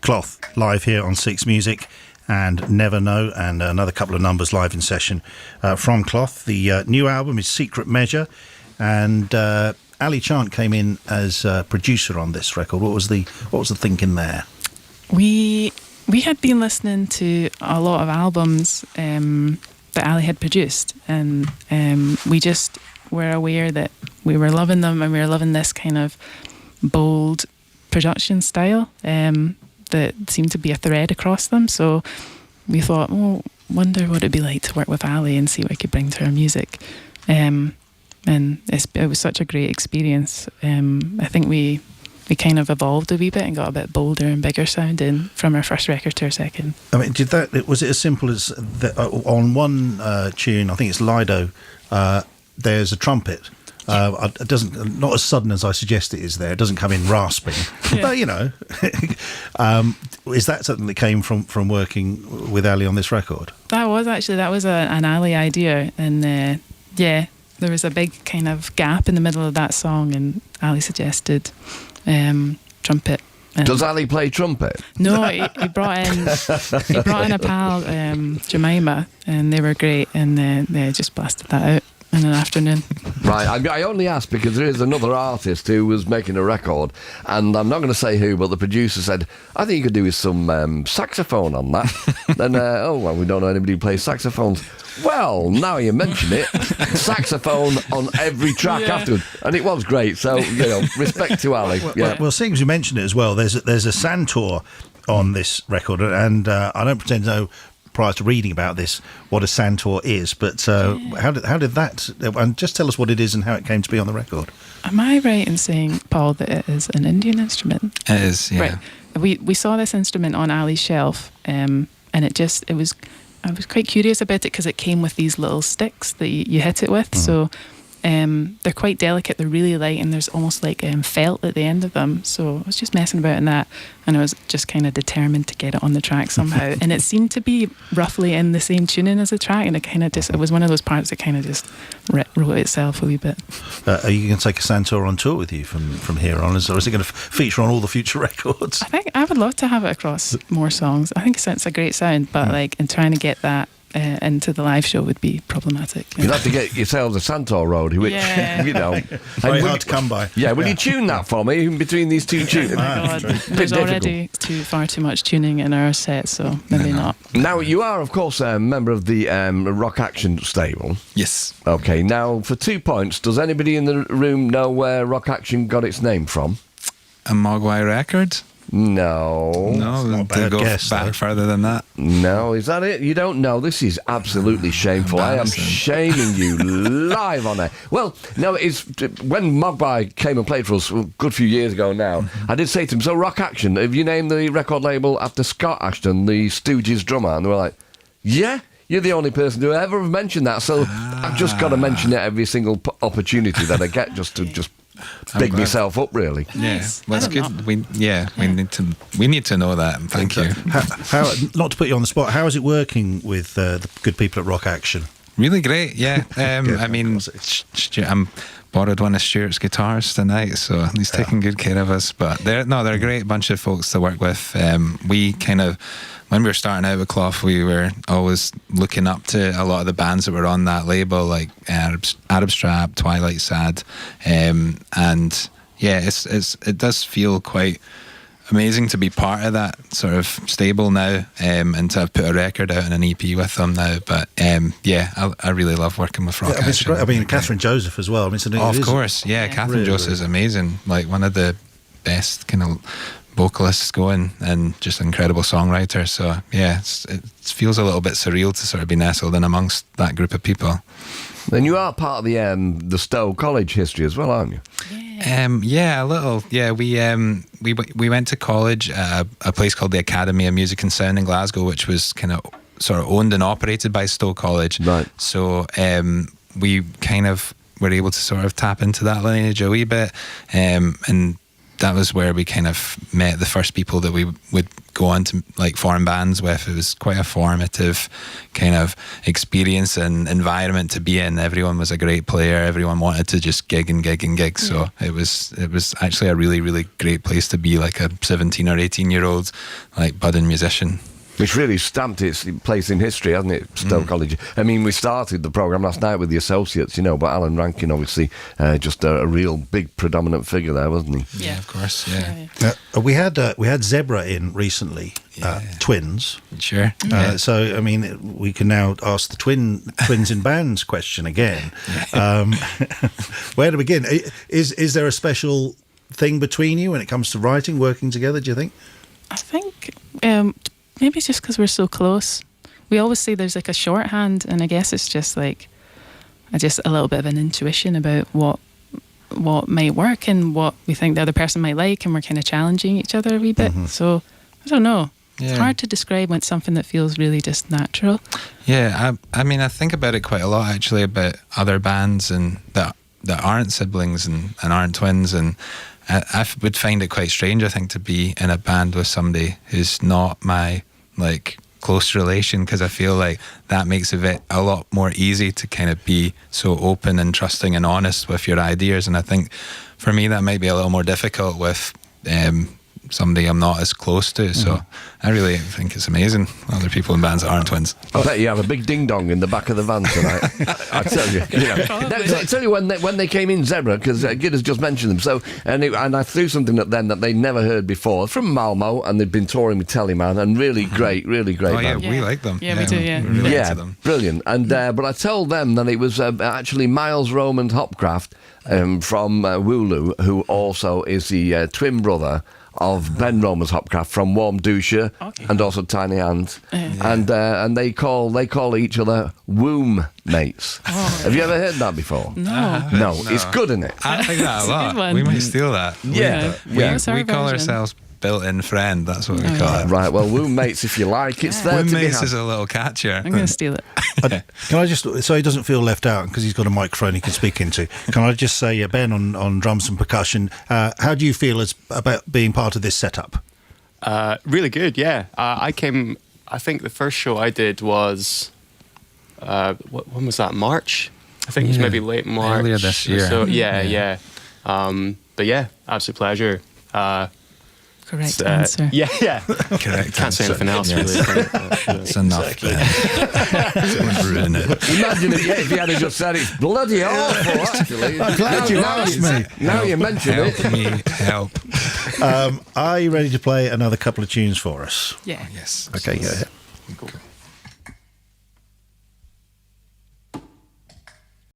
Cloth live here on Six Music and Never Know, and another couple of numbers live in session from Cloth. The new album is Secret Measure, and Ali Chant came in as producer on this record. What was the thinking there? We had been listening to a lot of albums that Ali had produced, and we just were aware that we were loving them, and we were loving this kind of bold production style that seemed to be a thread across them. So we thought, wonder what it'd be like to work with Ali and see what I could bring to her music. And it was such a great experience. I think we kind of evolved a wee bit and got a bit bolder and bigger sounding from our first record to our second. I mean, was it as simple as that? On one tune, I think it's Lido, there's a trumpet. It doesn't, not as sudden as I suggest it is there. It doesn't come in rasping. Yeah. But, you know, is that something that came from working with Ali on this record? That was an Ali idea. And, there was a big kind of gap in the middle of that song, and Ali suggested trumpet. Does Ali play trumpet? No, he brought in a pal, Jemima, and they were great, and they just blasted that out in an afternoon. Right, I only asked because there is another artist who was making a record, and I'm not going to say who, but the producer said, I think you could do with some saxophone on that. Then, we don't know anybody who plays saxophones. Well, now you mention it, saxophone on every track afterwards, and it was great. So, respect to Ali. Well, seeing as you mentioned it as well, there's a Santor on this record, and I don't pretend to know, prior to reading about this, what a Santor is, but how did that, and just tell us what it is and how it came to be on the record. Am I right in saying, Paul, that it is an Indian instrument? It is, yeah. Right. We saw this instrument on Ali's shelf, and I was quite curious about it because it came with these little sticks that you hit it with. Mm-hmm. So they're quite delicate, they're really light, and there's almost like felt at the end of them. So I was just messing about in that, and I was just kind of determined to get it on the track somehow. And it seemed to be roughly in the same tuning as the track, and it was one of those parts that kind of just wrote itself a wee bit. Are you going to take a Santor on tour with you from here on, or is it going to feature on all the future records? I think I would love to have it across more songs. I think it's a great sound, but and trying to get that into the live show would be problematic. You'd have to get yourselves a Santor Road, which, very hard to come by. Yeah, will you tune that for me in between these two tunes? Oh my God, there's already far too much tuning in our set, so maybe not. Now, you are, of course, a member of the Rock Action stable. Yes. Okay, now, for 2 points, does anybody in the room know where Rock Action got its name from? A Mogwai record? No, to go back further than that. No, is that it? You don't know? This is absolutely shameful. I am shaming you live on air. Well, no, it's when Mogwai came and played for us a good few years ago now, I did say to him, so Rock Action, have you named the record label after Scott Ashton, the Stooges drummer? And they were like, yeah, you're the only person to ever have mentioned that, so I've just got to mention it every single opportunity that I get just to big myself up, really. Yeah, well, it's good. We need to know that. Thank you. How, not to put you on the spot, how is it working with the good people at Rock Action? Really great. Yeah. I mean, I'm borrowed one of Stuart's guitars tonight, so he's taking good care of us. But they're a great bunch of folks to work with. We kind of, when we were starting out with Cloth, we were always looking up to a lot of the bands that were on that label, like Arab Strap, Twilight Sad, and yeah, it does feel quite amazing to be part of that sort of stable now, and to have put a record out and an EP with them now. But I really love working with Rock Action. It's great. I mean, Catherine Joseph as well. I mean, of course, Catherine really, Joseph is amazing. Like one of the best kind of vocalists going, and just an incredible songwriter. So yeah, it feels a little bit surreal to sort of be nestled in amongst that group of people. Then you are part of the Stowe College history as well, aren't you? Yeah, a little. Yeah, we went to college at a place called the Academy of Music and Sound in Glasgow, which was kind of sort of owned and operated by Stowe College. Right. So we kind of were able to sort of tap into that lineage a wee bit, and that was where we kind of met the first people that we would go on to like form bands with. It was quite a formative kind of experience and environment to be in. Everyone was a great player. Everyone wanted to just gig and gig and gig. So it was actually a really, really great place to be, like a 17 or 18-year-old like budding musician. Which really stamped its place in history, hasn't it, Stoke College? I mean, we started the programme last night with the Associates, you know, but Alan Rankin, obviously, just a real big predominant figure there, wasn't he? Yeah, of course, yeah. We had Zebra in recently, twins. Sure. So, I mean, we can now ask the twins in bands question again. Where to begin? Is there a special thing between you when it comes to writing, working together, do you think? I think maybe it's just because we're so close. We always say there's like a shorthand, and I guess it's just like just a little bit of an intuition about what might work and what we think the other person might like, and we're kind of challenging each other a wee bit. So I don't know. Yeah. It's hard to describe when it's something that feels really just natural. Yeah, I mean, I think about it quite a lot actually, about other bands and that aren't siblings and aren't twins, and I would find it quite strange, I think, to be in a band with somebody who's not my like close relation, because I feel like that makes it a lot more easy to kind of be so open and trusting and honest with your ideas. And I think for me that might be a little more difficult with somebody I'm not as close to. So I really think it's amazing, other people in bands that aren't twins. I bet you have a big ding dong in the back of the van tonight. I tell you. I tell you when they came in, Zebra, because Gid has just mentioned them. So and I threw something at them that they'd never heard before from Malmo, and they'd been touring with Teleman, and really great Oh yeah, band. we like them. Yeah, we do. Yeah, we really Yeah, into them. brilliant. And but I told them that it was actually Miles Roman Hopcraft from Wooloo, who also is the twin brother of Ben Roman's Hopcraft from Warm Dusha, and also Tiny Hands, and they call each other womb mates. Have you ever heard that before? No, it's good, isn't it? I like that a good lot. one. We might steal that. Yeah. What's our We call version? ourselves built-in friend. That's what we call it. Right. Well, womb mates, if you like, it's there Womb to be mates had. is a little catchier. I'm going to steal it. Can I just, so he doesn't feel left out because he's got a microphone he can speak into, can I just say, Ben, on drums and percussion, how do you feel about being part of this setup? Really good, yeah. I think the first show I did was, when was that, March? I think it was maybe late March. Earlier this year. So, yeah. But yeah, absolute pleasure. Correct answer. Yeah. Correct. Can't say anything else, really. It's enough. Don't ruin it. Imagine if you had just said it's bloody awful, actually. I'm glad you asked me. Now you mention Help it. me, help. Are you ready to play another couple of tunes for us? Yeah. Yes. Okay, go ahead. Cool.